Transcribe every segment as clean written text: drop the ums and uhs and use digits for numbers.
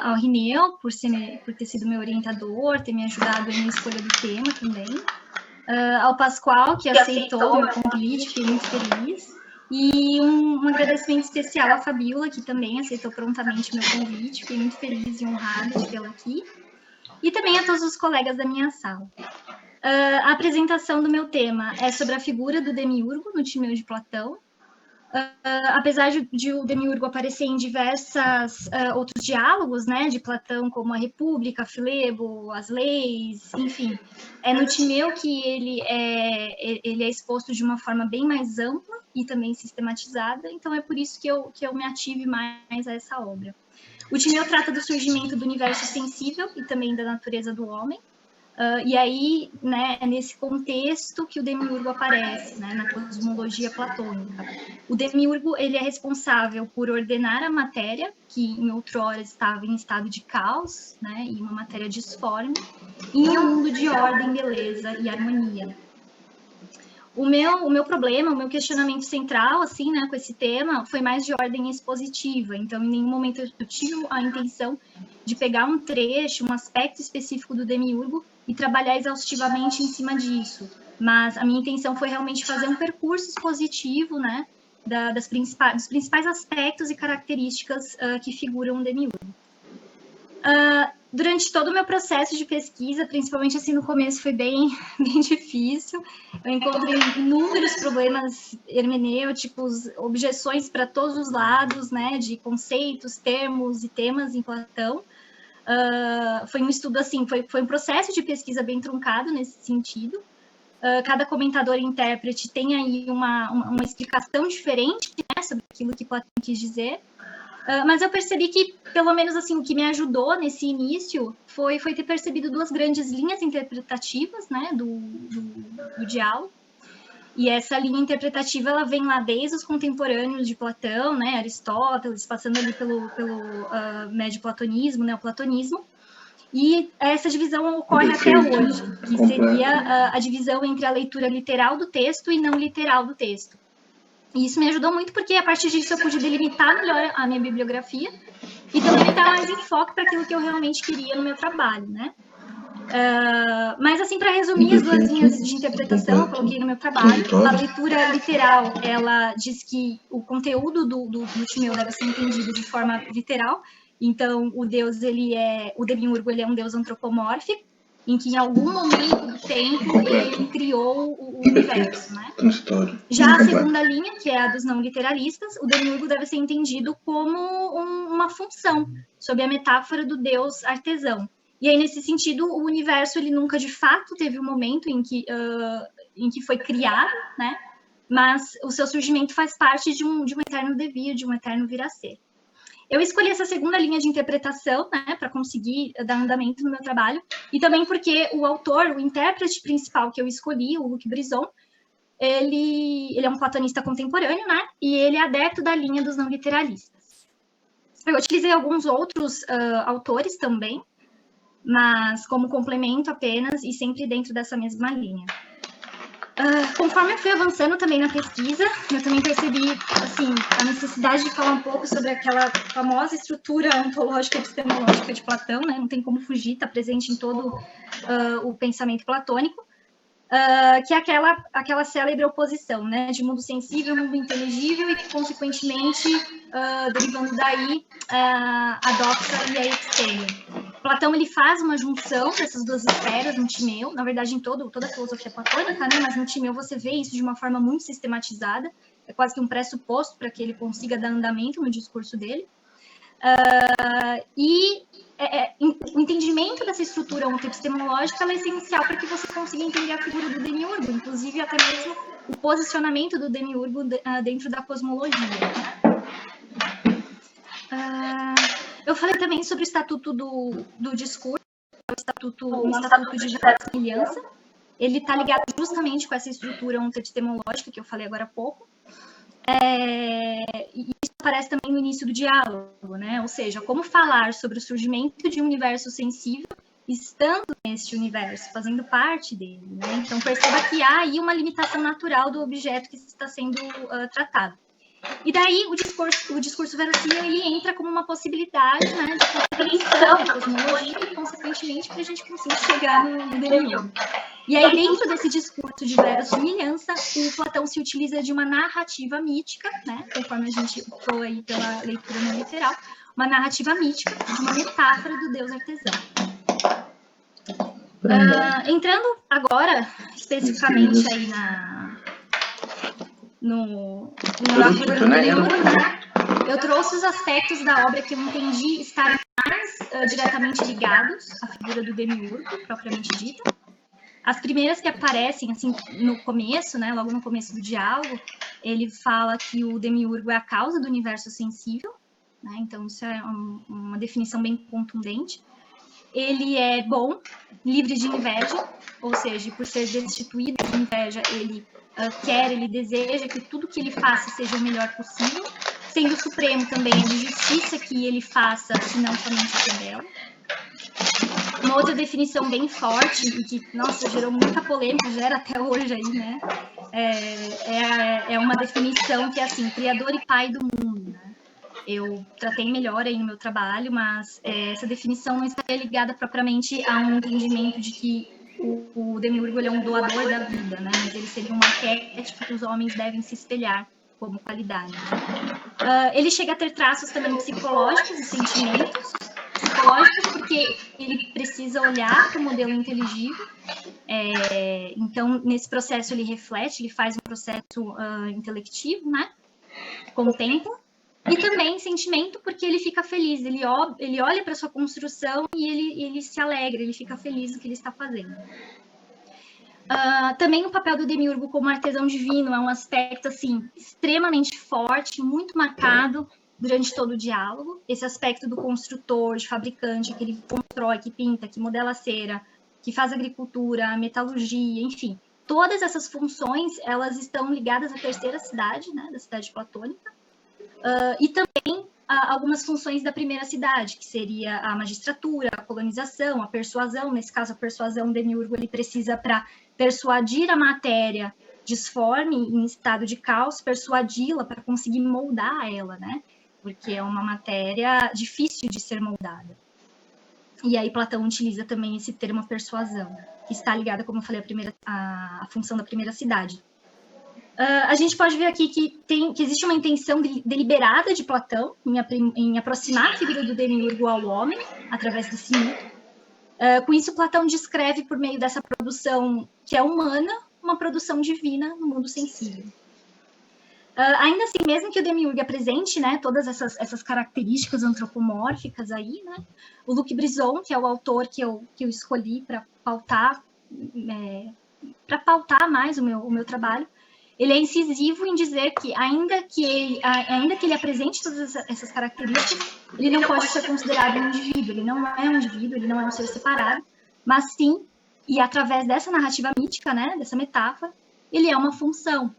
ao Rineu, por ter sido meu orientador, ter me ajudado na escolha do tema também, ao Pascoal, que aceitou o meu convite, fiquei muito feliz, e um agradecimento especial à Fabiola, que também aceitou prontamente o meu convite, fiquei muito feliz e honrada de tê-la aqui, e também a todos os colegas da minha sala. A apresentação do meu tema é sobre a figura do Demiurgo no Timeu de Platão. Apesar de o Demiurgo aparecer em diversos outros diálogos, né, de Platão, como a República, Filebo, as leis, enfim, é no Timeu que ele é exposto de uma forma bem mais ampla e também sistematizada, então é por isso que eu me ative mais a essa obra. O Timeu trata do surgimento do universo sensível e também da natureza do homem, e aí, né, é nesse contexto que o Demiurgo aparece, né, na cosmologia platônica. O Demiurgo, ele é responsável por ordenar a matéria, que em outrora estava em estado de caos, né, e uma matéria disforme, em um mundo de ordem, beleza e harmonia. O meu problema, o meu questionamento central, assim, né, com esse tema, foi mais de ordem expositiva. Então, em nenhum momento eu tive a intenção de pegar um trecho, um aspecto específico do Demiurgo e trabalhar exaustivamente em cima disso. Mas a minha intenção foi realmente fazer um percurso expositivo, né, dos principais aspectos e características que figuram o Demiurgo. Durante todo o meu processo de pesquisa, principalmente assim no começo, foi bem difícil. Eu encontrei inúmeros problemas hermenêuticos, objeções para todos os lados, né, de conceitos, termos e temas em Platão. Foi um estudo assim, foi um processo de pesquisa bem truncado nesse sentido. Cada comentador e intérprete tem aí uma explicação diferente, né, sobre aquilo que Platão quis dizer. Mas eu percebi que, pelo menos assim, o que me ajudou nesse início foi ter percebido duas grandes linhas interpretativas, né, do diálogo. E essa linha interpretativa, ela vem lá desde os contemporâneos de Platão, né, Aristóteles, passando ali pelo médio platonismo, neoplatonismo. E essa divisão ocorre até hoje, que seria a divisão entre a leitura literal do texto e não literal do texto. E isso me ajudou muito porque, a partir disso, eu pude delimitar melhor a minha bibliografia e também dar mais enfoque para aquilo que eu realmente queria no meu trabalho, né? Mas, assim, para resumir as duas linhas de interpretação, eu coloquei no meu trabalho. A leitura literal, ela diz que o conteúdo do Timeu deve ser entendido de forma literal. Então, o Demiurgo, ele é um deus antropomórfico, em que em algum momento do tempo ele criou o universo, né? Já a segunda linha, que é a dos não literalistas, o Demiurgo deve ser entendido como uma função, sob a metáfora do deus artesão. E aí, nesse sentido, o universo, ele nunca de fato teve um momento em que foi criado, né? Mas o seu surgimento faz parte de um eterno devir, de um eterno vir a ser. Eu escolhi essa segunda linha de interpretação, né, para conseguir dar andamento no meu trabalho, e também porque o autor, o intérprete principal que eu escolhi, o Luc Brison, ele é um platonista contemporâneo, né, e ele é adepto da linha dos não literalistas. Eu utilizei alguns outros autores também, mas como complemento apenas, e sempre dentro dessa mesma linha. Conforme eu fui avançando também na pesquisa, eu também percebi, assim, a necessidade de falar um pouco sobre aquela famosa estrutura ontológica epistemológica de Platão, né? Não tem como fugir, está presente em todo o pensamento platônico, que é aquela célebre oposição, né? De mundo sensível, mundo inteligível e, consequentemente, derivando daí a doxa e a episteme. Platão, ele faz uma junção dessas duas esferas no Timeu, na verdade em toda a filosofia platônica, né? Mas no Timeu você vê isso de uma forma muito sistematizada, é quase que um pressuposto para que ele consiga dar andamento no discurso dele. O entendimento dessa estrutura ontoepistemológica é essencial para que você consiga entender a figura do Demiurgo, inclusive até mesmo o posicionamento do Demiurgo dentro da cosmologia. Eu falei também sobre o estatuto do discurso, um estatuto de verossimilhança. Ele está ligado justamente com essa estrutura ontoepistemológica que eu falei agora há pouco. E isso aparece também no início do diálogo, né? Ou seja, como falar sobre o surgimento de um universo sensível estando neste universo, fazendo parte dele, né? Então, perceba que há aí uma limitação natural do objeto que está sendo tratado. E daí o discurso verossímil, ele entra como uma possibilidade, né, de compreensão da cosmologia e, consequentemente, para a gente conseguir chegar no demiurgo. E aí, dentro desse discurso de verossimilhança, o Platão se utiliza de uma narrativa mítica, né, conforme a gente optou aí pela leitura não literal, uma narrativa mítica de uma metáfora do deus artesão. Entrando agora, especificamente aí na figura do demiurgo, né, eu trouxe os aspectos da obra que eu entendi estarem mais diretamente ligados à figura do demiurgo, propriamente dita. As primeiras que aparecem, assim, no começo, né, logo no começo do diálogo, ele fala que o demiurgo é a causa do universo sensível, né, então isso é uma definição bem contundente. Ele é bom, livre de inveja, ou seja, por ser destituído de inveja, ele ele deseja que tudo que ele faça seja o melhor possível, sendo supremo também de justiça que ele faça, se não somente o belo. Uma outra definição bem forte, e que, nossa, gerou muita polêmica, gera até hoje aí, né? É uma definição que é assim, criador e pai do mundo, né? Eu tratei melhor aí no meu trabalho, mas essa definição não estaria ligada propriamente a um entendimento de que o demiurgo ele é um doador da vida, né? Mas ele seria um arquétipo que os homens devem se espelhar como qualidade. Ele chega a ter traços também psicológicos e sentimentos, psicológicos porque ele precisa olhar para o modelo inteligível, então nesse processo ele reflete, ele faz um processo intelectivo, né, com o tempo, e também sentimento porque ele fica feliz, ele olha para sua construção e ele se alegra, ele fica feliz do que ele está fazendo. Também o papel do demiurgo como artesão divino é um aspecto assim extremamente forte, muito marcado durante todo o diálogo. Esse aspecto do construtor, de fabricante, que ele constrói, que pinta, que modela a cera, que faz agricultura, a metalurgia, enfim. Todas essas funções, elas estão ligadas à terceira cidade, né, da cidade platônica, e também algumas funções da primeira cidade, que seria a magistratura, a colonização, a persuasão. Nesse caso, a persuasão, o demiurgo ele precisa para persuadir a matéria disforme, em estado de caos, persuadi-la para conseguir moldar ela, né? Porque é uma matéria difícil de ser moldada. E aí Platão utiliza também esse termo persuasão, que está ligada, como eu falei, à função da primeira cidade. A gente pode ver aqui que existe uma intenção deliberada de Platão em aproximar a figura do demiurgo ao homem, através desse mito. Com isso, Platão descreve, por meio dessa produção que é humana, uma produção divina no mundo sensível. Ainda assim, mesmo que o demiurgo apresente, né, todas essas características antropomórficas aí, né, o Luc Brisson, que é o autor que eu escolhi para pautar mais o meu trabalho, ele é incisivo em dizer que ainda que ele apresente todas essas características, ele não pode ser considerado um indivíduo, ele não é um indivíduo, ele não é um ser separado, mas sim, e através dessa narrativa mítica, né, dessa metáfora, ele é uma função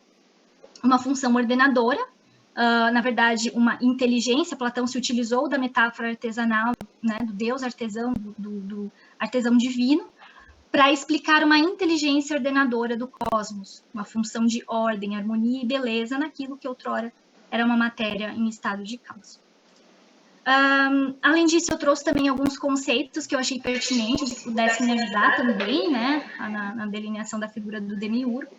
ordenadora, na verdade, uma inteligência. Platão se utilizou da metáfora artesanal, né, do deus artesão, do artesão divino, para explicar uma inteligência ordenadora do cosmos, uma função de ordem, harmonia e beleza naquilo que outrora era uma matéria em estado de caos. Além disso, eu trouxe também alguns conceitos que eu achei pertinentes e pudessem me ajudar também, né, na delineação da figura do demiurgo,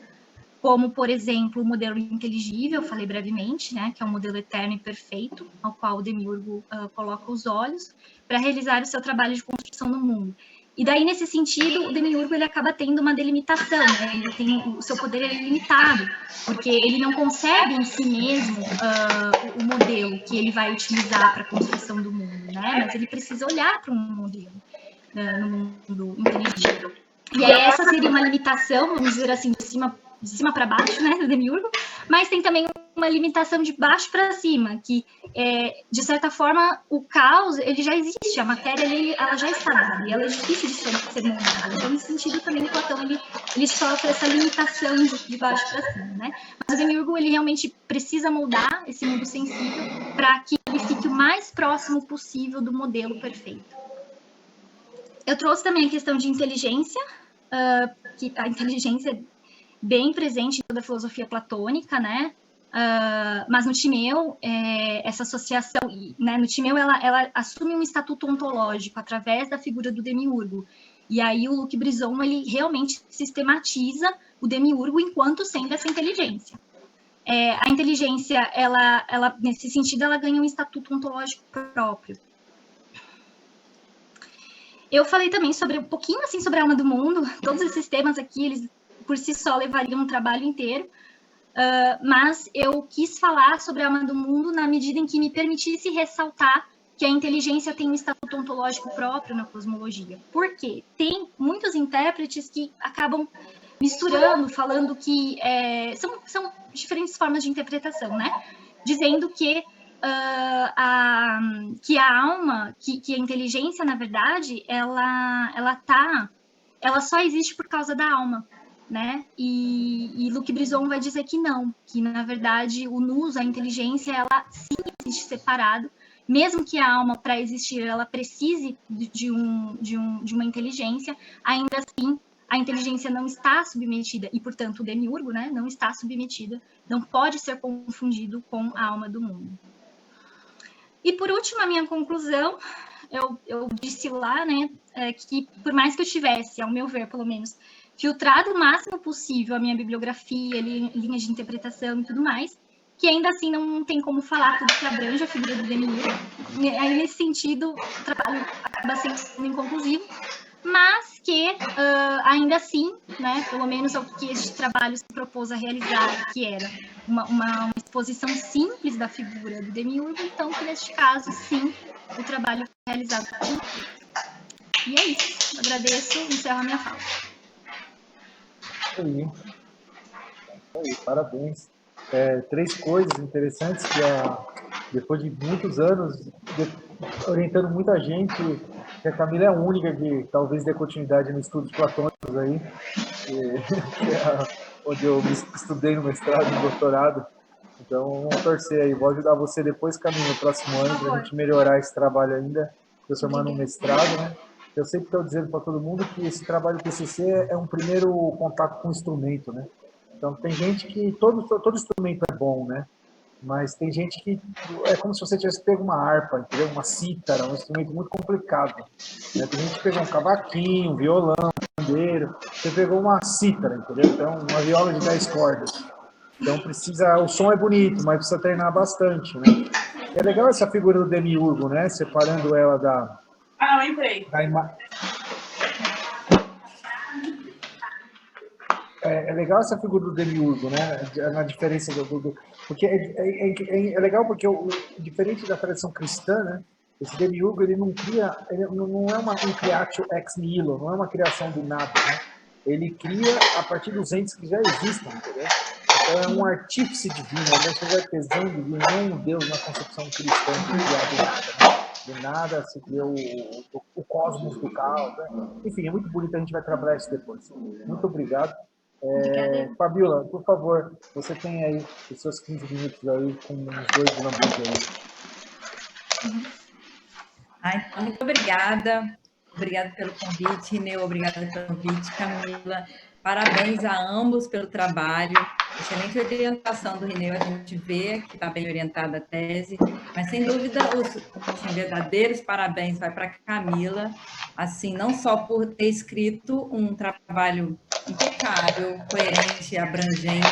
como, por exemplo, o modelo inteligível, eu falei brevemente, né, que é um modelo eterno e perfeito, ao qual o demiurgo coloca os olhos para realizar o seu trabalho de construção do mundo. E daí, nesse sentido, o demiurgo ele acaba tendo uma delimitação, né? Ele tem o seu poder é limitado, porque ele não concebe em si mesmo o modelo que ele vai utilizar para a construção do mundo, né? Mas ele precisa olhar para um modelo no mundo inteligível. E aí essa seria uma limitação, vamos dizer assim, de cima para baixo, né, do demiurgo, mas tem também uma limitação de baixo para cima, que, de certa forma, o caos, ele já existe, a matéria, ela já está dada, e ela é difícil de ser moldada. Então, nesse sentido, também o Platão, ele sofre essa limitação de baixo para cima, né? Mas o demiurgo, ele realmente precisa moldar esse mundo sensível para que ele fique o mais próximo possível do modelo perfeito. Eu trouxe também a questão de inteligência, que a inteligência é bem presente em toda a filosofia platônica, né? Mas no Timeu, essa associação, né, no Timeu ela assume um estatuto ontológico através da figura do demiurgo. E aí o Luc Brison, ele realmente sistematiza o demiurgo enquanto sendo essa inteligência. A inteligência, ela, nesse sentido, ela ganha um estatuto ontológico próprio. Eu falei também um pouquinho assim sobre a alma do mundo. Todos esses temas aqui, eles por si só levariam um trabalho inteiro. Mas eu quis falar sobre a alma do mundo na medida em que me permitisse ressaltar que a inteligência tem um estatuto ontológico próprio na cosmologia. Por quê? Tem muitos intérpretes que acabam misturando, falando que são diferentes formas de interpretação, né? Dizendo que a alma, que a inteligência, na verdade, ela só existe por causa da alma, né? E Luc Brison vai dizer que não, que na verdade o nous, a inteligência, ela sim existe separado, mesmo que a alma, para existir, ela precise de uma inteligência, ainda assim a inteligência não está submetida, e portanto o demiurgo, né, não está submetida, não pode ser confundido com a alma do mundo. E por último, a minha conclusão, eu disse lá, né, que por mais que eu tivesse, ao meu ver, pelo menos, filtrado o máximo possível a minha bibliografia, linhas de interpretação e tudo mais, que ainda assim não tem como falar tudo que abrange a figura do demiurgo. Aí, nesse sentido, o trabalho acaba sendo inconclusivo, mas que ainda assim, né, pelo menos é o que este trabalho se propôs a realizar, que era uma exposição simples da figura do demiurgo, então que neste caso, sim, o trabalho foi realizado. E é isso. Agradeço e encerro a minha fala. Aí, parabéns. 3 coisas interessantes que depois de muitos anos orientando muita gente, que a Camila é a única que talvez dê continuidade nos estudos platônicos aí, onde eu estudei no mestrado, no doutorado. Então, vamos torcer aí. Vou ajudar você depois, Camila, no próximo ano, para a gente melhorar esse trabalho ainda, transformar num mestrado, né? Eu sempre estou dizendo para todo mundo que esse trabalho do TCC é um primeiro contato com o instrumento, né? Então, tem gente que todo instrumento é bom, né? Mas tem gente que é como se você tivesse pego uma harpa, entendeu? Uma cítara, um instrumento muito complicado. Né? Tem gente que pegou um cavaquinho, um violão, um pandeiro. Você pegou uma cítara, entendeu? Então, uma viola de 10 cordas. Então, o som é bonito, mas precisa treinar bastante, né? É legal essa figura do demiurgo, né? Separando ela da... eu entrei. É legal essa figura do demiurgo, né? Na diferença porque é legal porque diferente da tradição cristã, né? Esse demiurgo ele não é um creatio ex nihilo, não é uma criação do nada, né? Ele cria a partir dos entes que já existem, entendeu? Então é um artífice divino, é um artesão divino, não um Deus na concepção cristã de criar do nada, né? Do nada se criou o cosmos do caos, né? Enfim, é muito bonito, a gente vai trabalhar isso depois. Muito obrigado. Fabiola, por favor, você tem aí os seus 15 minutos aí com os 2 de lambuja aí. Então, muito obrigada. Obrigada pelo convite, Rineu. Obrigada pelo convite, Camila. Parabéns a ambos pelo trabalho. Excelente orientação do Rineu. A gente vê que está bem orientada a tese. Mas, sem dúvida, os verdadeiros parabéns vai para a Camila. Assim, não só por ter escrito um trabalho impecável, coerente, abrangente,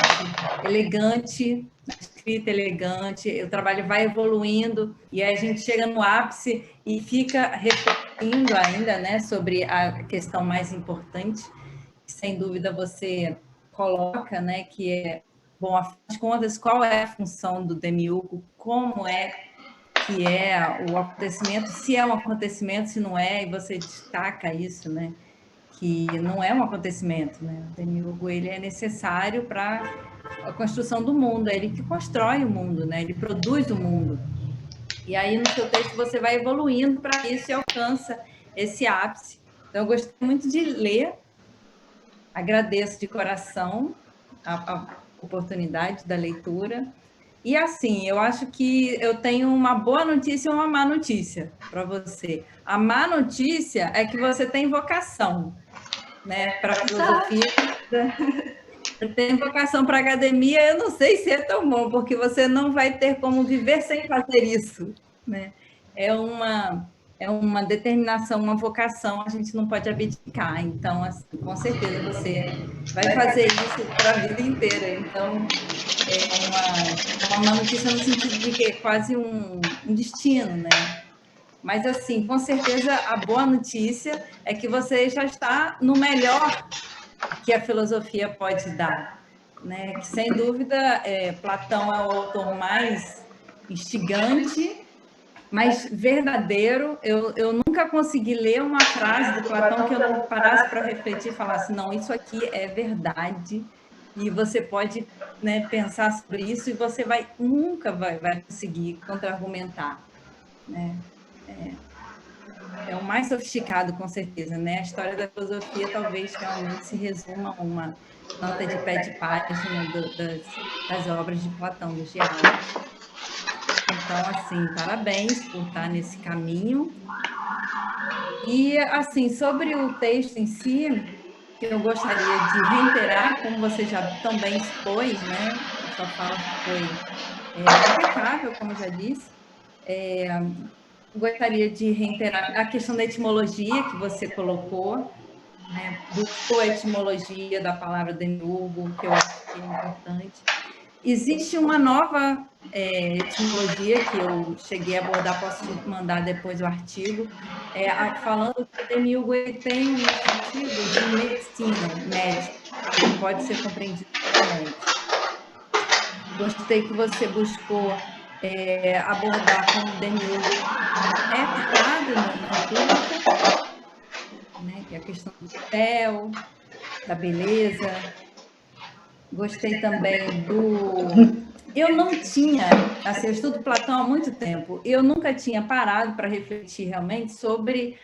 elegante, escrita elegante, o trabalho vai evoluindo e aí a gente chega no ápice e fica refletindo ainda, né, sobre a questão mais importante, que sem dúvida você coloca, né, que é, bom, afinal de contas, qual é a função do demiurgo, como é que é o acontecimento, se é um acontecimento, se não é, e você destaca isso, né, que não é um acontecimento, né? O demiurgo ele é necessário para a construção do mundo, é ele que constrói o mundo, né? Ele produz o mundo. E aí no seu texto você vai evoluindo para isso e alcança esse ápice. Então eu gostei muito de ler, agradeço de coração a oportunidade da leitura. E assim, eu acho que eu tenho uma boa notícia e uma má notícia para você. A má notícia é que você tem vocação, né, para a filosofia. Tem vocação para academia, eu não sei se é tão bom, porque você não vai ter como viver sem fazer isso, né? É uma determinação, uma vocação, a gente não pode abdicar. Então, assim, com certeza você vai fazer isso para a vida inteira. Então, é uma notícia no sentido de que é quase um destino, né? Mas, assim, com certeza, a boa notícia é que você já está no melhor que a filosofia pode dar, né? Que, sem dúvida, Platão é o autor mais instigante, mais verdadeiro. Eu nunca consegui ler uma frase do Platão que eu não parasse para refletir e falasse, não, isso aqui é verdade, e você pode, né, pensar sobre isso e você nunca vai conseguir contra-argumentar, né? É o mais sofisticado, com certeza, né? A história da filosofia talvez realmente se resuma a uma nota de pé de página das obras de Platão, dos diálogos. Então, assim, parabéns por estar nesse caminho. E, assim, sobre o texto em si, que eu gostaria de reiterar, como você já também expôs, né? A sua fala foi impecável, como eu já disse. Gostaria de reiterar a questão da etimologia que você colocou, né? Buscou a etimologia da palavra demiurgo, que eu acho que é importante. Existe uma nova etimologia que eu cheguei a abordar, posso te mandar depois o artigo, falando que o demiurgo tem um sentido de medicina, médico, ele pode ser compreendido como médico. Gostei que você buscou abordar como o demiurgo é tratado na República, né, que é a questão do céu, da beleza. Gostei também Eu não tinha, assim, eu estudo Platão há muito tempo, eu nunca tinha parado para refletir realmente sobre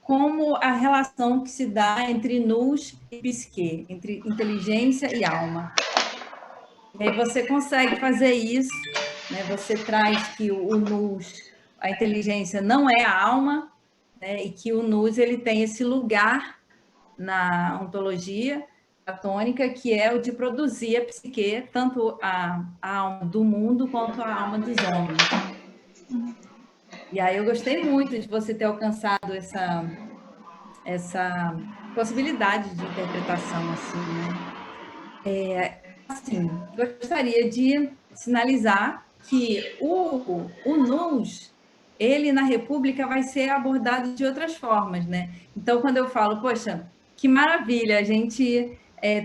como a relação que se dá entre nous e psique, entre inteligência e alma. E aí você consegue fazer isso, né? Você traz que o nous, a inteligência não é a alma, né? E que o nous ele tem esse lugar na ontologia platônica, que é o de produzir a psique, tanto a alma do mundo quanto a alma dos homens. E aí eu gostei muito de você ter alcançado essa possibilidade de interpretação, assim, né? Assim, gostaria de sinalizar que o nous, ele na República vai ser abordado de outras formas, né? Então, quando eu falo, poxa, que maravilha, a gente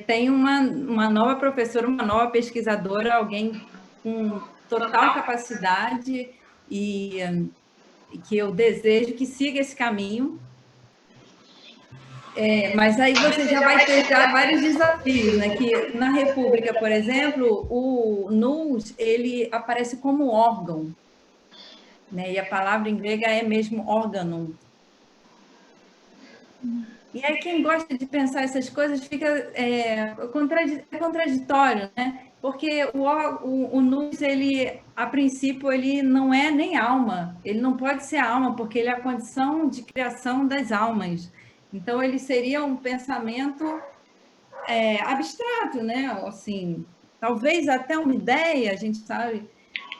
tem uma nova professora, uma nova pesquisadora, alguém com total capacidade e que eu desejo que siga esse caminho. Mas aí você já vai ter vários desafios, né? Que na República, por exemplo, o nous ele aparece como órgão, né? E a palavra em grega é mesmo órgano. E aí quem gosta de pensar essas coisas fica contraditório, né? Porque o nous, ele, a princípio, ele não é nem alma, ele não pode ser alma, porque ele é a condição de criação das almas. Então, ele seria um pensamento abstrato, né? Assim, talvez até uma ideia, a gente sabe,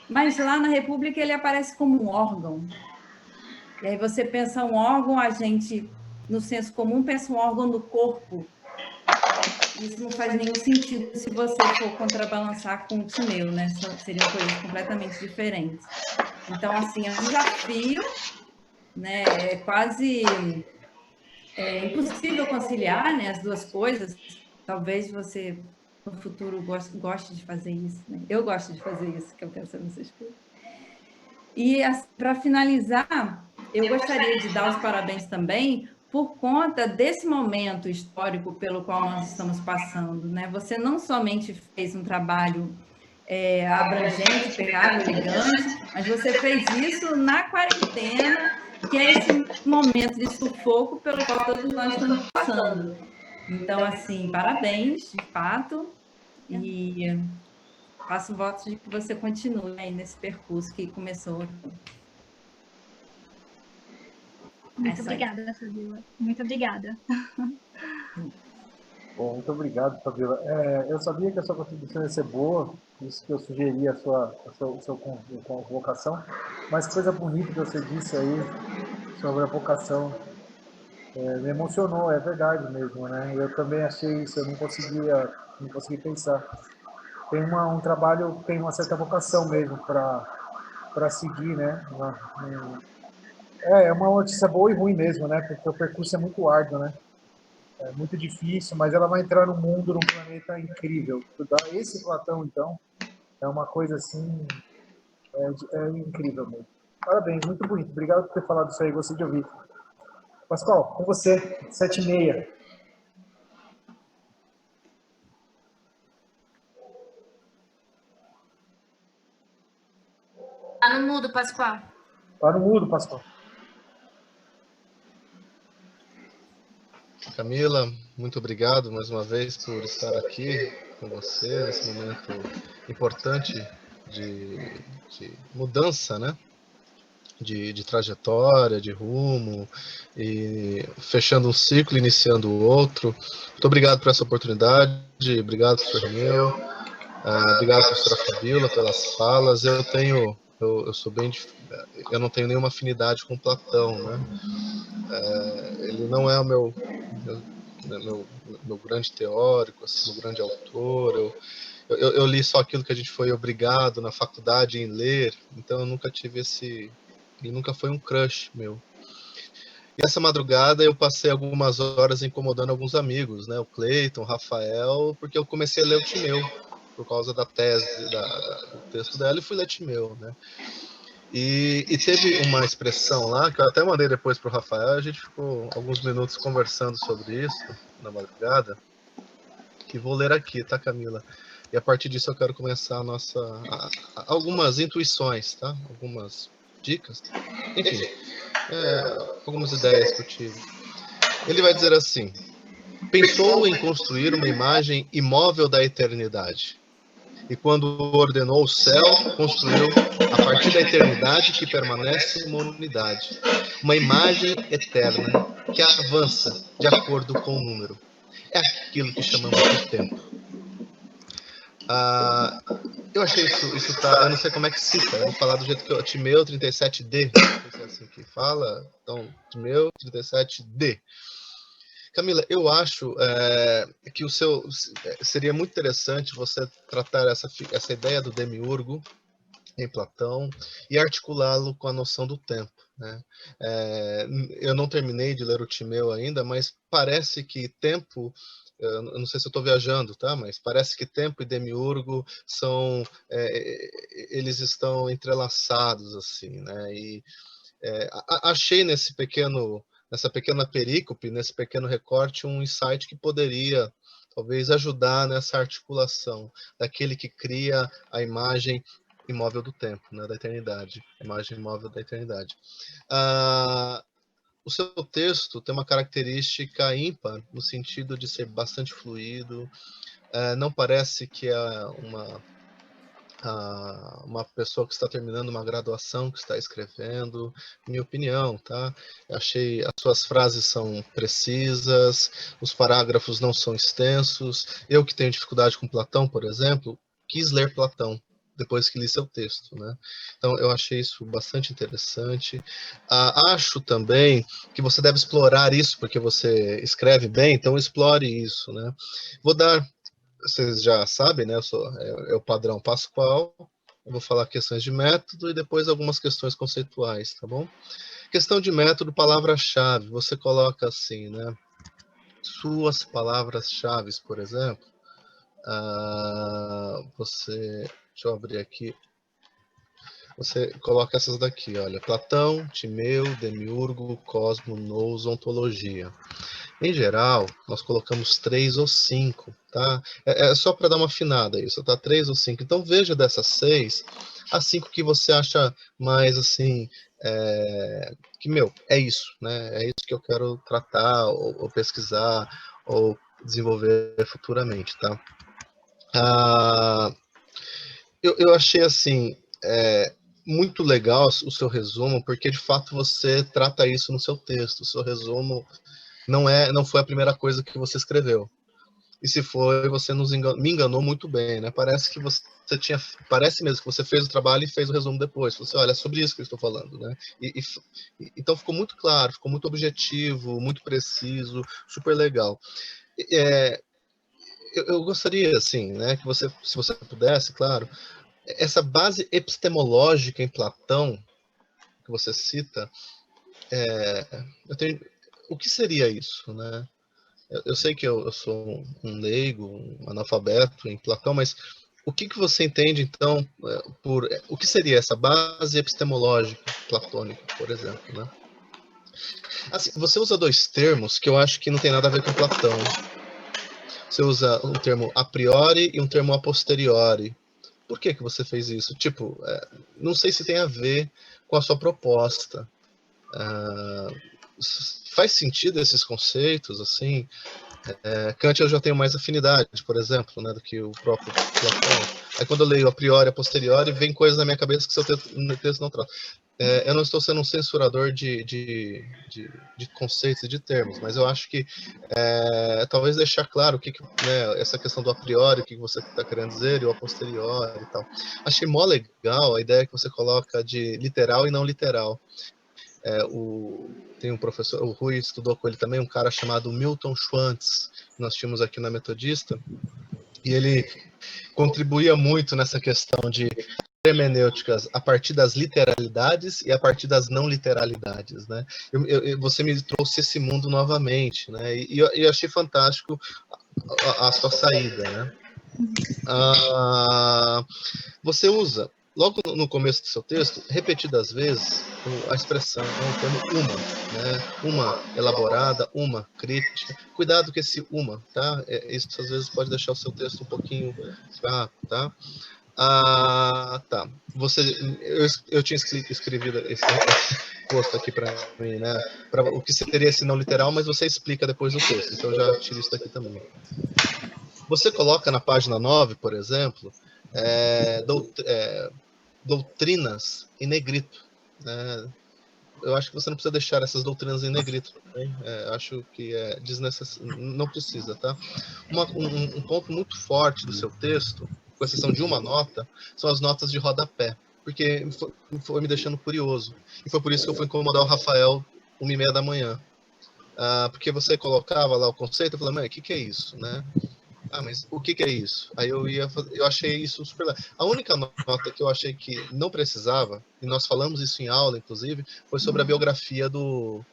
mas lá na República ele aparece como um órgão. E aí você pensa um órgão, a gente, no senso comum, pensa um órgão do corpo. Isso não faz nenhum sentido se você for contrabalançar com o Tineu, né? Seriam coisas completamente diferentes. Então, assim, é um desafio, né? É quase impossível conciliar, né, as duas coisas. Talvez você, no futuro, goste de fazer isso, né? Eu gosto de fazer isso, que eu penso nessas coisas. E, para finalizar, eu gostaria de dar os parabéns também por conta desse momento histórico pelo qual nós estamos passando, né? Você não somente fez um trabalho abrangente, impecável, elegante, mas você fez isso na quarentena, que é esse momento de sufoco pelo qual todos nós estamos passando. Então, assim, parabéns, de fato, e faço votos de que você continue aí nesse percurso que começou. Muito obrigada, Fabiola. Muito obrigada. Bom, muito obrigado, Fabiola. Eu sabia que a sua contribuição ia ser boa, por isso que eu sugeri a sua convocação, mas coisa bonita que você disse aí sobre a vocação, me emocionou, é verdade mesmo, né? Eu também achei isso, eu não consegui pensar. Tem um trabalho, tem uma certa vocação mesmo para seguir, né? É uma notícia boa e ruim mesmo, né? Porque o percurso é muito árduo, né? É muito difícil, mas ela vai entrar no mundo, num planeta incrível. Esse Platão, então, é uma coisa assim, é incrível mesmo. Parabéns, muito bonito. Obrigado por ter falado isso aí, gostei de ouvir. Pascoal, com você, 7h30. Tá no mudo, Pascoal. Tá no mudo, Pascoal. Camila, muito obrigado mais uma vez por estar aqui com você nesse momento importante de mudança, né? De trajetória, de rumo, e fechando um ciclo, iniciando o outro. Muito obrigado por essa oportunidade, obrigado, professor Reneu, obrigado, professora Fabiola, pelas falas. Eu sou bem, eu não tenho nenhuma afinidade com Platão, né? Ele não é o meu grande teórico, assim, meu grande autor. Eu li só aquilo que a gente foi obrigado na faculdade em ler, então eu nunca tive ele nunca foi um crush meu. E essa madrugada eu passei algumas horas incomodando alguns amigos, né? O Cleiton, o Rafael, porque eu comecei a ler o Timeu, por causa da tese, do texto dela, e fui ler Timeu, né? E teve uma expressão lá, que eu até mandei depois para o Rafael, a gente ficou alguns minutos conversando sobre isso na madrugada, que vou ler aqui, tá, Camila? E a partir disso eu quero começar algumas intuições, tá? Algumas dicas. Enfim, algumas ideias que eu tive. Ele vai dizer assim: pensou em construir uma imagem imóvel da eternidade. E quando ordenou o céu, construiu, a partir da eternidade que permanece uma unidade, uma imagem eterna que avança de acordo com o número. É aquilo que chamamos de tempo. Eu achei isso tá. Eu não sei como é que cita. Eu vou falar do jeito que eu. Timeu 37D. Não sei se é assim que fala. Então, Timeu 37D. Camila, eu acho que seria muito interessante você tratar essa ideia do demiurgo em Platão e articulá-lo com a noção do tempo, né? Eu não terminei de ler o Timeu ainda, mas parece que tempo, eu não sei se eu estou viajando, tá? Mas parece que tempo e demiurgo eles estão entrelaçados assim, né? E achei nessa pequena perícope, nesse pequeno recorte, um insight que poderia talvez ajudar nessa articulação daquele que cria a imagem imóvel do tempo, né, da eternidade, imagem imóvel da eternidade. O seu texto tem uma característica ímpar no sentido de ser bastante fluido, não parece que é uma pessoa que está terminando uma graduação, que está escrevendo, minha opinião, tá? Achei as suas frases são precisas, os parágrafos não são extensos. Eu que tenho dificuldade com Platão, por exemplo, quis ler Platão depois que li seu texto, né? Então eu achei isso bastante interessante. Acho também que você deve explorar isso, porque você escreve bem, então explore isso, né? Vou dar, vocês já sabem, né? É o padrão Pascoal. Eu vou falar questões de método e depois algumas questões conceituais, tá bom? Questão de método, palavra-chave. Você coloca assim, né? Suas palavras-chave, por exemplo. Deixa eu abrir aqui. Você coloca essas daqui, olha. Platão, Timeu, Demiurgo, Cosmo, Nous, Ontologia. Em geral, nós colocamos 3 ou 5, tá? É só para dar uma afinada isso, tá? 3 ou 5. Então, veja dessas 6, as 5 que você acha mais, assim, que, é isso, né? É isso que eu quero tratar, ou pesquisar, ou desenvolver futuramente, tá? Eu achei, assim, muito legal o seu resumo, porque, de fato, você trata isso no seu texto. O seu resumo não foi a primeira coisa que você escreveu. E se foi, você me enganou muito bem, né? Parece mesmo que você fez o trabalho e fez o resumo depois. Você, olha, é sobre isso que eu estou falando, né? Então ficou muito claro, ficou muito objetivo, muito preciso, super legal. Eu gostaria, assim, né, que você, se você pudesse, claro, essa base epistemológica em Platão que você cita, o que seria isso, né? Eu sei que eu sou um leigo, um analfabeto em Platão, mas o que você entende, então, por o que seria essa base epistemológica platônica, por exemplo, né? Assim, você usa dois termos que eu acho que não tem nada a ver com Platão. Você usa um termo a priori e um termo a posteriori. Por que você fez isso? Tipo, não sei se tem a ver com a sua proposta. Faz sentido esses conceitos, assim? Kant eu já tenho mais afinidade, por exemplo, né, do que o próprio Platão. Aí quando eu leio a priori e a posteriori, vem coisas na minha cabeça que seu texto não trata. Eu não estou sendo um censurador de conceitos e de termos, mas eu acho que talvez deixar claro né, essa questão do a priori, o que você está querendo dizer, e o a posteriori e tal. Achei mó legal a ideia que você coloca de literal e não literal. Tem um professor, o Rui estudou com ele também, um cara chamado Milton Schwantz, que nós tínhamos aqui na Metodista, e ele contribuía muito nessa questão de hermenêuticas a partir das literalidades e a partir das não literalidades, né? Você me trouxe esse mundo novamente, né? E eu achei fantástico a sua saída, né? Você usa, logo no começo do seu texto, repetidas vezes, a expressão, o termo uma, né? Uma elaborada, uma crítica. Cuidado com esse uma, tá? Isso às vezes pode deixar o seu texto um pouquinho fraco, tá? Tá. Eu tinha escrevido esse posto aqui para mim, né? Para o que seria esse não literal, mas você explica depois no texto. Então eu já tiro isso daqui também. Você coloca na página 9, por exemplo, doutrinas em negrito, né? Eu acho que você não precisa deixar essas doutrinas em negrito. Acho que é desnecessário. Não precisa, tá? Um ponto muito forte do seu texto, com exceção de uma nota, são as notas de rodapé, porque foi me deixando curioso. E foi por isso que eu fui incomodar o Rafael 1h30 da manhã. Porque você colocava lá o conceito, eu falei, mãe, o que é isso, né? Mas o que é isso? Aí eu achei isso super legal. A única nota que eu achei que não precisava, e nós falamos isso em aula, inclusive, foi sobre a biografia do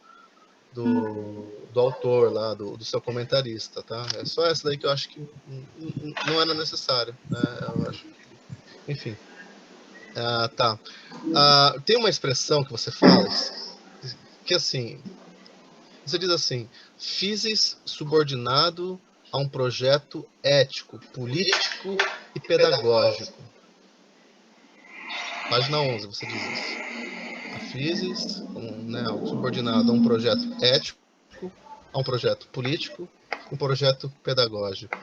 autor lá, do seu comentarista, tá? É só essa daí que eu acho que não era necessário, né? Eu acho que... Enfim. Tá. Tem uma expressão que você fala, que assim, você diz assim, physis subordinado a um projeto ético, político e pedagógico. Página 11, você diz isso. A physis, subordinado a um projeto ético, a um projeto político, um projeto pedagógico.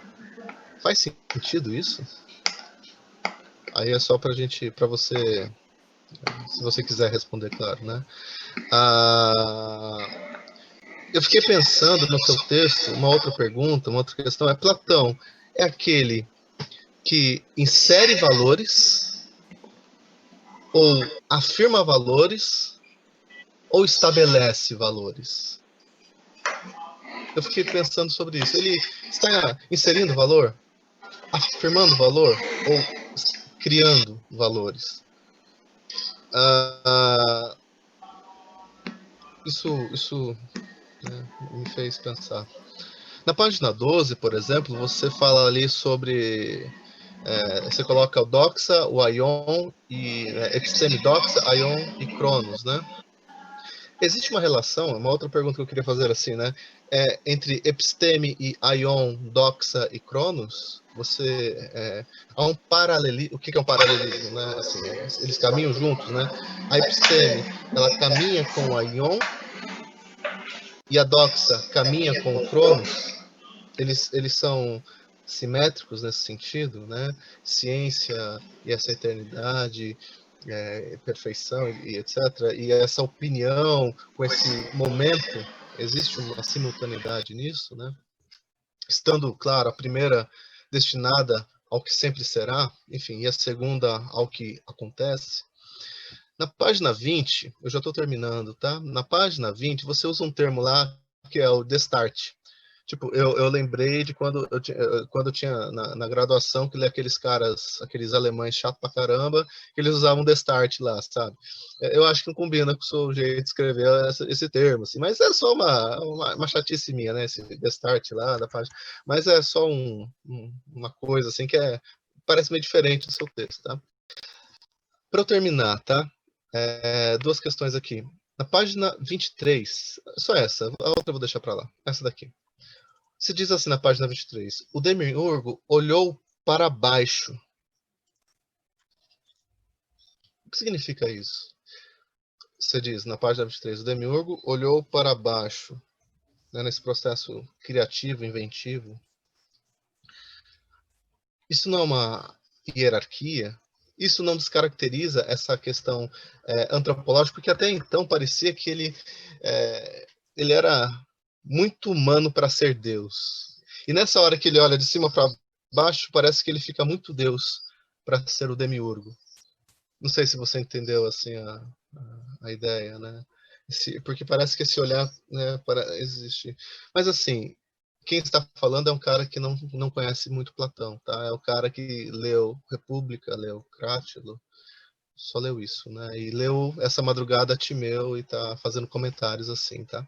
Faz sentido isso? Aí é só para você, se você quiser responder, claro, né? Eu fiquei pensando no seu texto, uma outra pergunta, uma outra questão, Platão é aquele que insere valores, ou afirma valores, ou estabelece valores? Eu fiquei pensando sobre isso. Ele está inserindo valor, afirmando valor, ou criando valores? Isso me fez pensar. Na página 12, por exemplo, você fala ali sobre... você coloca o doxa, o aion, e episteme doxa, aion e cronos, né? Existe uma relação, uma outra pergunta que eu queria fazer assim, né? Entre episteme e aion, doxa e cronos, há um paralelismo. O que é um paralelismo, né? Assim, eles caminham juntos, né? A episteme, ela caminha com o aion, e a doxa caminha com o cronos. Eles são simétricos nesse sentido, né? Ciência e essa eternidade, perfeição e etc. E essa opinião com esse momento, existe uma simultaneidade nisso, né? estando, claro, a primeira destinada ao que sempre será, enfim, e a segunda ao que acontece. Na página 20, eu já estou terminando, tá? Na página 20, você usa um termo lá que é o destart. Tipo, eu lembrei de quando eu tinha na graduação, que aqueles caras, aqueles alemães chato pra caramba, que eles usavam destart lá, sabe? Eu acho que não combina com o seu jeito de escrever esse termo, assim, mas é só uma chatice minha, né? Esse destart lá da página. Mas é só uma coisa, assim, que parece meio diferente do seu texto, tá? Para eu terminar, tá? Duas questões aqui. Na página 23, só essa, a outra eu vou deixar para lá, essa daqui. Se diz assim na página 23, o Demiurgo olhou para baixo. O que significa isso? Você diz na página 23, o Demiurgo olhou para baixo, né, nesse processo criativo, inventivo. Isso não é uma hierarquia? Isso não descaracteriza essa questão antropológica, porque até então parecia que ele era muito humano para ser Deus. E nessa hora que ele olha de cima para baixo, parece que ele fica muito Deus para ser o Demiurgo. Não sei se você entendeu assim a ideia, né? Porque parece que esse olhar, né, existe. Mas assim, quem está falando é um cara que não conhece muito Platão, tá? É o cara que leu República, leu Crátilo, só leu isso, né? E leu essa madrugada Timeu e está fazendo comentários assim, tá?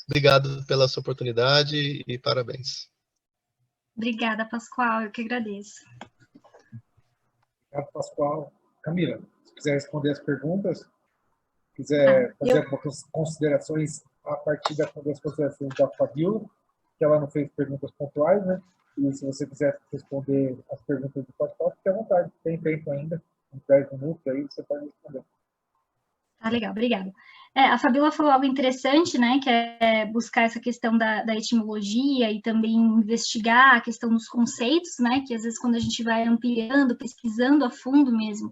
Obrigado pela sua oportunidade e parabéns. Obrigada, Pascoal, eu que agradeço. Obrigado, Pascoal. Camila, se quiser responder as perguntas, quiser fazer algumas considerações a partir das considerações da Fabiola, que ela não fez perguntas pontuais, né? E se você quiser responder as perguntas do Pascoal, fique à vontade, tem tempo ainda, uns 10 minutos aí, você pode responder. Tá legal, obrigada. A Fabiola falou algo interessante, né, que é buscar essa questão da etimologia e também investigar a questão dos conceitos, né, que às vezes quando a gente vai ampliando, pesquisando a fundo mesmo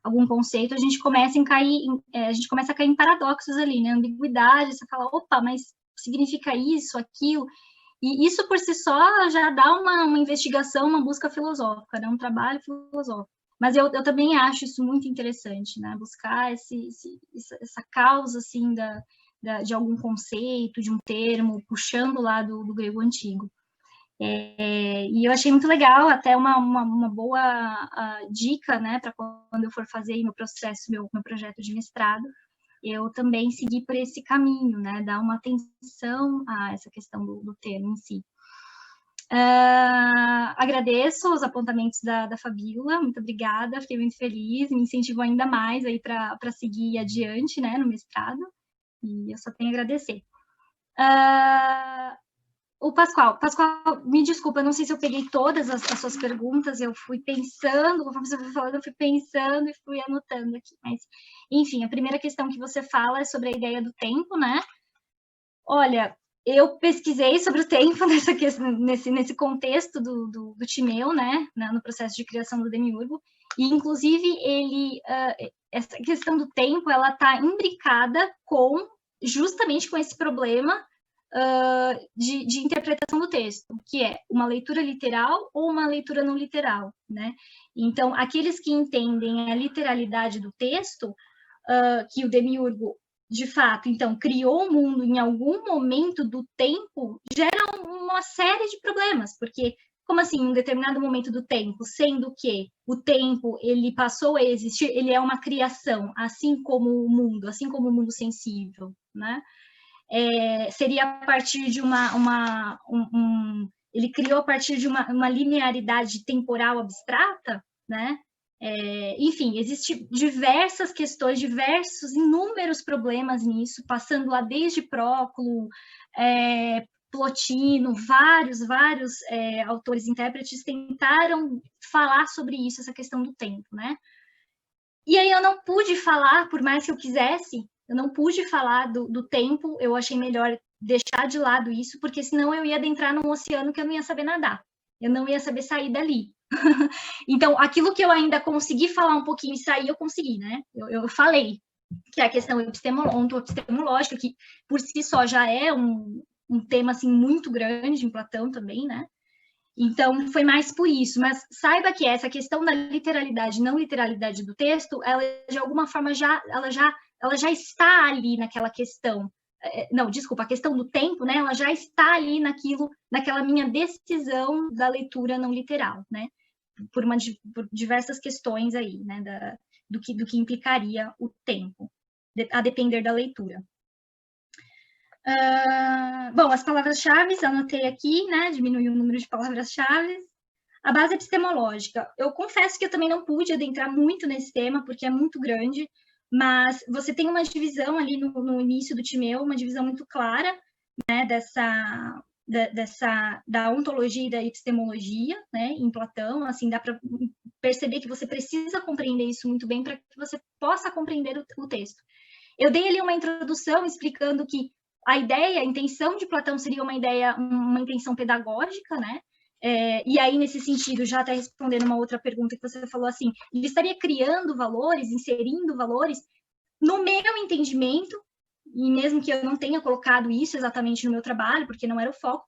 algum conceito, a gente começa a cair em paradoxos ali, né, ambiguidade, você fala, opa, mas significa isso, aquilo, e isso por si só já dá uma investigação, uma busca filosófica, né, um trabalho filosófico. Mas eu também acho isso muito interessante, né? Buscar essa causa, assim, de algum conceito, de um termo, puxando lá do grego antigo. E eu achei muito legal, até uma boa dica, né? Para quando eu for fazer meu processo, meu projeto de mestrado, eu também seguir por esse caminho, né? Dar uma atenção a essa questão do termo em si. Agradeço os apontamentos da Fabiola, muito obrigada, fiquei muito feliz, me incentivou ainda mais aí para seguir adiante, né, no mestrado, e eu só tenho a agradecer. O Pascoal, me desculpa, não sei se eu peguei todas as suas perguntas, eu fui pensando, conforme você foi falando, eu fui pensando e fui anotando aqui, mas, enfim, a primeira questão que você fala é sobre a ideia do tempo, né? Olha, eu pesquisei sobre o tempo nesse contexto do Timeu, né, no processo de criação do Demiurgo, e inclusive essa questão do tempo, ela está imbricada justamente com esse problema de interpretação do texto, que é uma leitura literal ou uma leitura não literal, né? Então, aqueles que entendem a literalidade do texto, que o Demiurgo de fato, então, criou o mundo em algum momento do tempo, gera uma série de problemas, porque, como assim, em um determinado momento do tempo, sendo que o tempo, ele passou a existir, ele é uma criação, assim como o mundo sensível, né? Seria a partir de ele criou a partir de uma linearidade temporal abstrata, né? Enfim, existem diversas questões, inúmeros problemas nisso, passando lá desde Próclo, Plotino, vários autores intérpretes tentaram falar sobre isso, essa questão do tempo, né? E aí eu não pude falar, por mais que eu quisesse, eu não pude falar do tempo, eu achei melhor deixar de lado isso, porque senão eu ia adentrar num oceano que eu não ia saber nadar, eu não ia saber sair dali. Então, aquilo que eu ainda consegui falar um pouquinho e sair, eu consegui, né? Eu falei que é a questão epistemológica, que por si só já é um tema assim muito grande em Platão também, né? Então, foi mais por isso. Mas saiba que essa questão da literalidade e não literalidade do texto, ela, de alguma forma, ela já está ali naquela questão. Não, desculpa, a questão do tempo, né? Ela já está ali naquela minha decisão da leitura não literal, né? Por diversas questões aí, né? Do que implicaria o tempo, a depender da leitura. Bom, as palavras-chave, anotei aqui, né? Diminuir o número de palavras-chave. A base epistemológica. Eu confesso que eu também não pude adentrar muito nesse tema, porque é muito grande, mas você tem uma divisão ali no início do Timeu, uma divisão muito clara, né? Da ontologia e da epistemologia, né? Em Platão, assim, dá para perceber que você precisa compreender isso muito bem para que você possa compreender o texto. Eu dei ali uma introdução explicando que a intenção de Platão seria uma intenção pedagógica, né? E aí, nesse sentido, já até respondendo uma outra pergunta que você falou assim, ele estaria criando valores, inserindo valores, no meu entendimento, e mesmo que eu não tenha colocado isso exatamente no meu trabalho, porque não era o foco,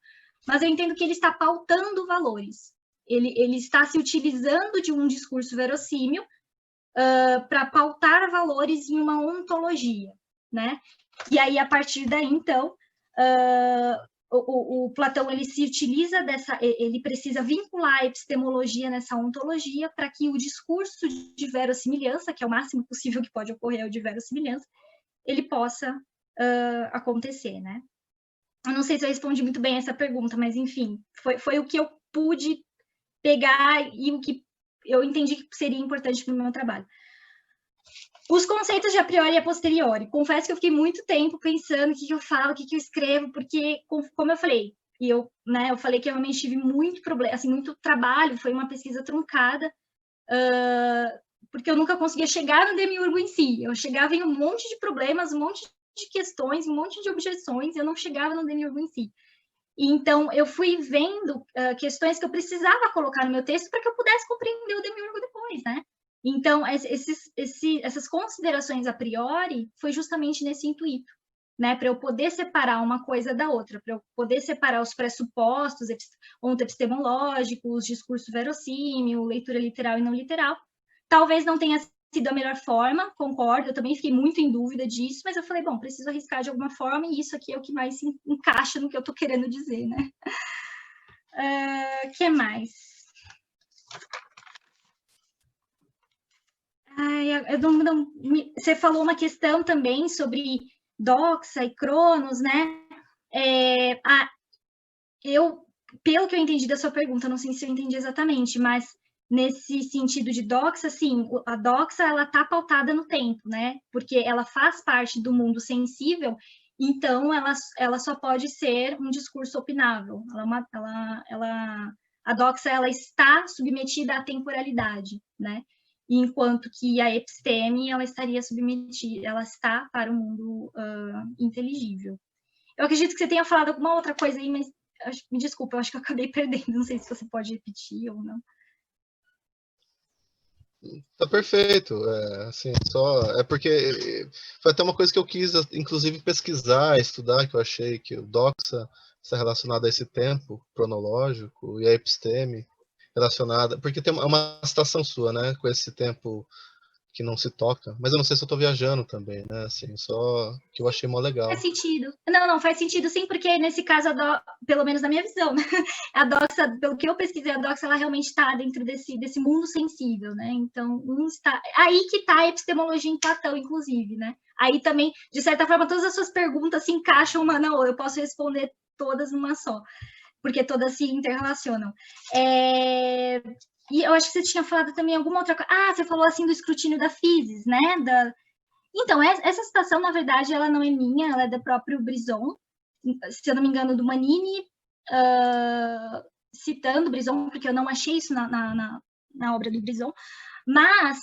mas eu entendo que ele está pautando valores. Ele está se utilizando de um discurso verossímil para pautar valores em uma ontologia, né? E aí, a partir daí, então, o Platão ele se utiliza ele precisa vincular a epistemologia nessa ontologia para que o discurso de verossimilhança, que é o máximo possível que pode ocorrer o de verossimilhança, ele possa acontecer, né? Eu não sei se eu respondi muito bem essa pergunta, mas enfim, foi o que eu pude pegar e o que eu entendi que seria importante para o meu trabalho. Os conceitos de a priori e a posteriori. Confesso que eu fiquei muito tempo pensando o que eu falo, o que eu escrevo, porque, como eu falei, eu falei que eu realmente tive muito problema, assim, muito trabalho, foi uma pesquisa truncada, porque eu nunca conseguia chegar no demiurgo em si. Eu chegava em um monte de problemas, um monte de questões, um monte de objeções, eu não chegava no demiurgo em si. E, então, eu fui vendo questões que eu precisava colocar no meu texto para que eu pudesse compreender o demiurgo depois, né? Então, essas considerações a priori foi justamente nesse intuito, né? Para eu poder separar uma coisa da outra, para eu poder separar os pressupostos ontoepistemológicos, discurso verossímil, leitura literal e não literal. Talvez não tenha sido a melhor forma, concordo, eu também fiquei muito em dúvida disso, mas eu falei, bom, preciso arriscar de alguma forma e isso aqui é o que mais se encaixa no que eu estou querendo dizer, né? Que mais? Você falou uma questão também sobre Doxa e Cronos, né? Pelo que eu entendi da sua pergunta, não sei se eu entendi exatamente, mas nesse sentido de Doxa, sim, a Doxa ela está pautada no tempo, né? Porque ela faz parte do mundo sensível, então ela só pode ser um discurso opinável. A Doxa ela está submetida à temporalidade, né? Enquanto que a episteme ela estaria submetida, ela está para o mundo inteligível. Eu acredito que você tenha falado alguma outra coisa aí, mas me desculpa, eu acho que eu acabei perdendo, não sei se você pode repetir ou não. Tá perfeito, assim, é porque foi até uma coisa que eu quis, inclusive, pesquisar, estudar, que eu achei que o Doxa está relacionado a esse tempo cronológico e a episteme relacionada, porque tem uma citação sua, né, com esse tempo que não se toca, mas eu não sei se eu tô viajando também, né, assim, só que eu achei mó legal. Faz sentido. Não, faz sentido sim, porque nesse caso, pelo menos na minha visão, né? A Doxa, pelo que eu pesquisei, a Doxa, ela realmente está dentro desse mundo sensível, né? Então, aí que está a epistemologia em Platão, inclusive, né? Aí também, de certa forma, todas as suas perguntas se encaixam uma na outra, eu posso responder todas numa só, porque todas se interrelacionam. E eu acho que você tinha falado também alguma outra coisa. Você falou assim do escrutínio da physis, né? Então, essa citação, na verdade, ela não é minha, ela é do próprio Brisson, se eu não me engano, do Manini, citando Brisson, porque eu não achei isso na obra do Brisson, mas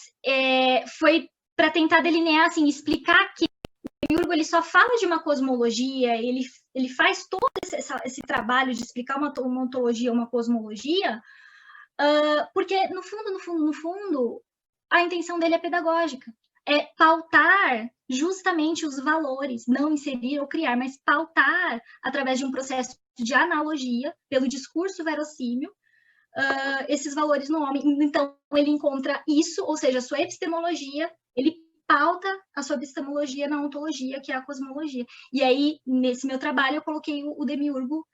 foi para tentar delinear, assim, explicar que o Demiurgo ele só fala de uma cosmologia, ele faz todo esse trabalho de explicar uma ontologia, uma cosmologia, porque, no fundo, a intenção dele é pedagógica. é pautar justamente os valores, não inserir ou criar, mas pautar através de um processo de analogia, pelo discurso verossímil, esses valores no homem. Então, ele encontra isso, ou seja, a sua epistemologia, ele pauta a sua epistemologia na ontologia, que é a cosmologia. E aí, nesse meu trabalho, eu coloquei o demiurgo.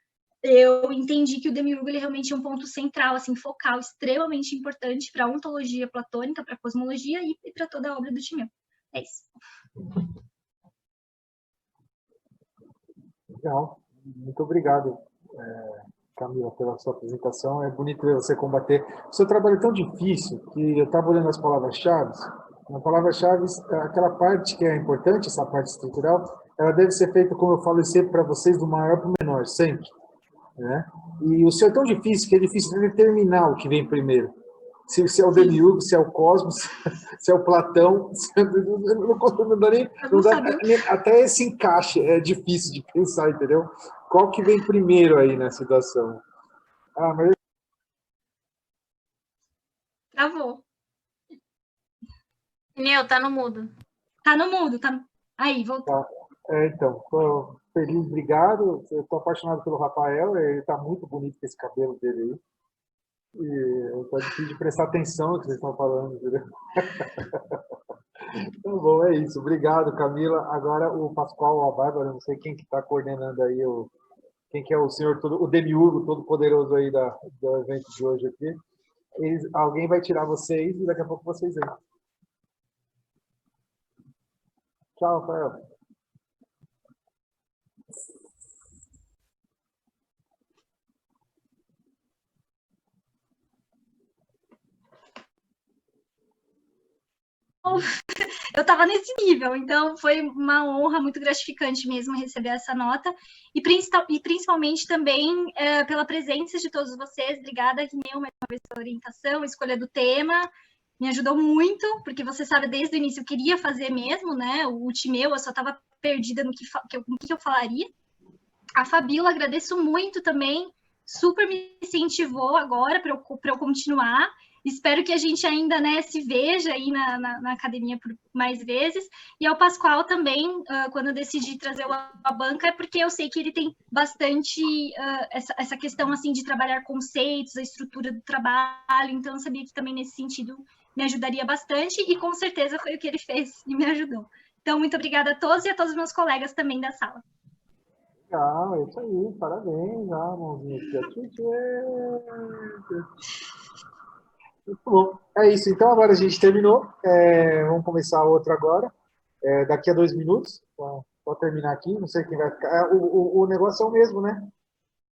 Eu entendi que o demiurgo ele realmente é um ponto central, assim, focal, extremamente importante para a ontologia platônica, para a cosmologia e para toda a obra do Timeu. É isso. Legal. Muito obrigado, Camila, pela sua apresentação. É bonito ver você combater. O seu trabalho é tão difícil que eu estava olhando as palavras-chave. Na palavra-chave, aquela parte que é importante, essa parte estrutural, ela deve ser feita, como eu falo sempre para vocês, do maior para o menor, sempre. Né? E o seu é tão difícil que é difícil determinar o que vem primeiro. Se é o demiurgo, se é o cosmos, se é o Platão, não dá nem, até esse encaixe é difícil de pensar, entendeu? Qual que vem primeiro aí na situação? Mas... Travou. Neu, tá no mudo. Tá no mudo, tá. Aí, voltou. Tá. Então, tô feliz, obrigado. Eu tô apaixonado pelo Rafael, ele tá muito bonito com esse cabelo dele aí. E tá difícil de prestar atenção no que vocês estão falando, entendeu? Então, bom, é isso. Obrigado, Camila. Agora o Pascoal ou a Bárbara, não sei quem que está coordenando aí, quem que é o senhor, o demiurgo todo-poderoso aí do evento de hoje aqui. Alguém vai tirar vocês e daqui a pouco vocês vêm. Tchau, Rafael. Eu estava nesse nível, então foi uma honra muito gratificante mesmo receber essa nota, e principalmente também pela presença de todos vocês. Obrigada, Rineu, mais uma vez pela orientação, a escolha do tema, me ajudou muito, porque você sabe, desde o início eu queria fazer mesmo, né, o Timeu, eu só estava perdida no que eu falaria. A Fabíola, agradeço muito também, super me incentivou agora para eu continuar. Espero que a gente ainda, né, se veja aí na academia por mais vezes. E ao Pascoal também, quando eu decidi trazer a banca, é porque eu sei que ele tem bastante essa questão assim de trabalhar conceitos, a estrutura do trabalho. Então, eu sabia que também nesse sentido me ajudaria bastante, e com certeza foi o que ele fez e me ajudou. Então, muito obrigada a todos e a todos os meus colegas também da sala. Ah, é isso aí, parabéns, mãozinha aqui. Muito bom. É isso, então agora a gente terminou. Vamos começar outra agora. Daqui a 2 minutos, para terminar aqui, não sei quem vai ficar. O negócio é o mesmo, né?